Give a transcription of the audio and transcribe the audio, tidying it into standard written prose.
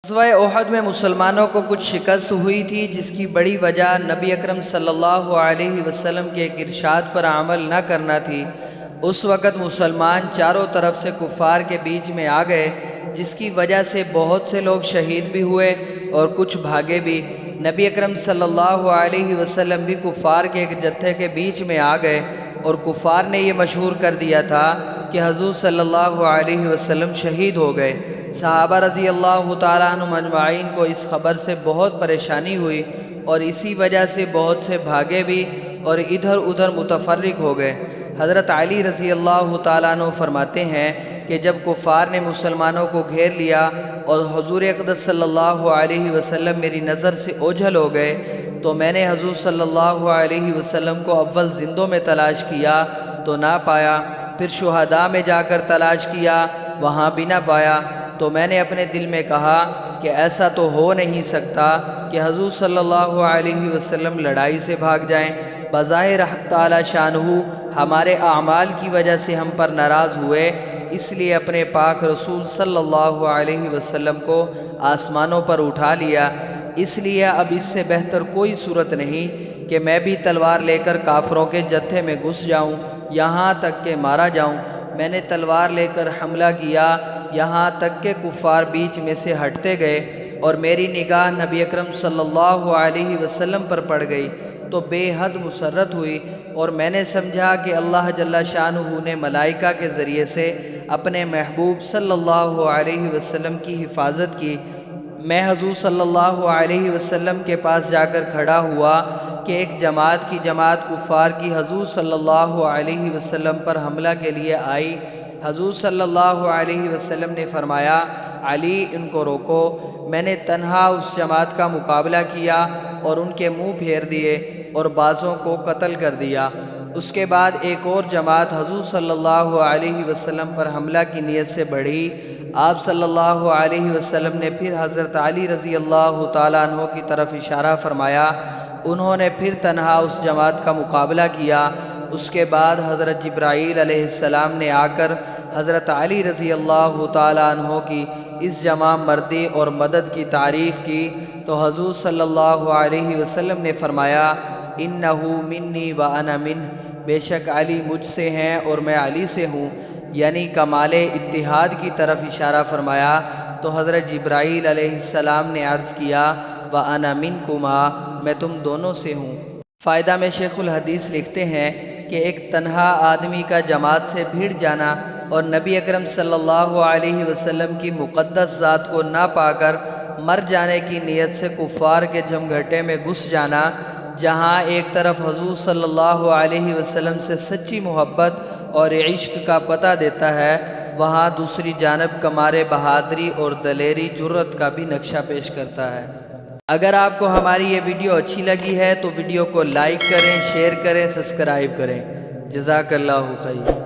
غزوہ احد میں مسلمانوں کو کچھ شکست ہوئی تھی، جس کی بڑی وجہ نبی اکرم صلی اللہ علیہ وسلم کے ایک ارشاد پر عمل نہ کرنا تھی۔ اس وقت مسلمان چاروں طرف سے کفار کے بیچ میں آ گئے، جس کی وجہ سے بہت سے لوگ شہید بھی ہوئے اور کچھ بھاگے بھی۔ نبی اکرم صلی اللہ علیہ وسلم بھی کفار کے ایک جتھے کے بیچ میں آ گئے، اور کفار نے یہ مشہور کر دیا تھا کہ حضور صلی اللہ علیہ وسلم شہید ہو گئے۔ صحابہ رضی اللہ تعالیٰ عنہم اجمعین کو اس خبر سے بہت پریشانی ہوئی، اور اسی وجہ سے بہت سے بھاگے بھی اور ادھر ادھر متفرق ہو گئے۔ حضرت علی رضی اللہ تعالیٰ عنہ فرماتے ہیں کہ جب کفار نے مسلمانوں کو گھیر لیا اور حضور اقدس صلی اللہ علیہ وسلم میری نظر سے اوجھل ہو گئے، تو میں نے حضور صلی اللہ علیہ وسلم کو اول زندوں میں تلاش کیا تو نہ پایا، پھر شہداء میں جا کر تلاش کیا، وہاں بھی نہ پایا۔ تو میں نے اپنے دل میں کہا کہ ایسا تو ہو نہیں سکتا کہ حضور صلی اللہ علیہ وسلم لڑائی سے بھاگ جائیں۔ بظاہر حق تعالی شانہ ہمارے اعمال کی وجہ سے ہم پر ناراض ہوئے، اس لیے اپنے پاک رسول صلی اللہ علیہ وسلم کو آسمانوں پر اٹھا لیا۔ اس لیے اب اس سے بہتر کوئی صورت نہیں کہ میں بھی تلوار لے کر کافروں کے جتھے میں گھس جاؤں، یہاں تک کہ مارا جاؤں۔ میں نے تلوار لے کر حملہ کیا، یہاں تک کہ کفار بیچ میں سے ہٹتے گئے، اور میری نگاہ نبی اکرم صلی اللہ علیہ وسلم پر پڑ گئی تو بے حد مسرت ہوئی، اور میں نے سمجھا کہ اللہ جل شانہ نے ملائکہ کے ذریعے سے اپنے محبوب صلی اللہ علیہ وسلم کی حفاظت کی۔ میں حضور صلی اللہ علیہ وسلم کے پاس جا کر کھڑا ہوا کہ ایک جماعت کی جماعت کفار کی حضور صلی اللہ علیہ وسلم پر حملہ کے لیے آئی۔ حضور صلی اللہ علیہ وسلم نے فرمایا، علی ان کو روکو۔ میں نے تنہا اس جماعت کا مقابلہ کیا اور ان کے منہ پھیر دیے اور بعضوں کو قتل کر دیا۔ اس کے بعد ایک اور جماعت حضور صلی اللہ علیہ وسلم پر حملہ کی نیت سے بڑھی۔ آپ صلی اللہ علیہ وسلم نے پھر حضرت علی رضی اللہ تعالیٰ عنہ کی طرف اشارہ فرمایا، انہوں نے پھر تنہا اس جماعت کا مقابلہ کیا۔ اس کے بعد حضرت جبرائیل علیہ السلام نے آ کر حضرت علی رضی اللہ تعالیٰ عنہ کی اس جمع مردی اور مدد کی تعریف کی، تو حضور صلی اللہ علیہ وسلم نے فرمایا، انہو منی وانا منہ، بے شک علی مجھ سے ہیں اور میں علی سے ہوں، یعنی کمال اتحاد کی طرف اشارہ فرمایا۔ تو حضرت جبرائیل علیہ السلام نے عرض کیا، وانا منکما، میں تم دونوں سے ہوں۔ فائدہ میں شیخ الحدیث لکھتے ہیں کہ ایک تنہا آدمی کا جماعت سے بھیڑ جانا اور نبی اکرم صلی اللہ علیہ وسلم کی مقدس ذات کو نہ پا کر مر جانے کی نیت سے کفار کے جمگھٹے میں گھس جانا، جہاں ایک طرف حضور صلی اللہ علیہ وسلم سے سچی محبت اور عشق کا پتہ دیتا ہے، وہاں دوسری جانب کمال بہادری اور دلیری جرأت کا بھی نقشہ پیش کرتا ہے۔ اگر آپ کو ہماری یہ ویڈیو اچھی لگی ہے تو ویڈیو کو لائک کریں، شیئر کریں، سبسکرائب کریں۔ جزاک اللہ خیر۔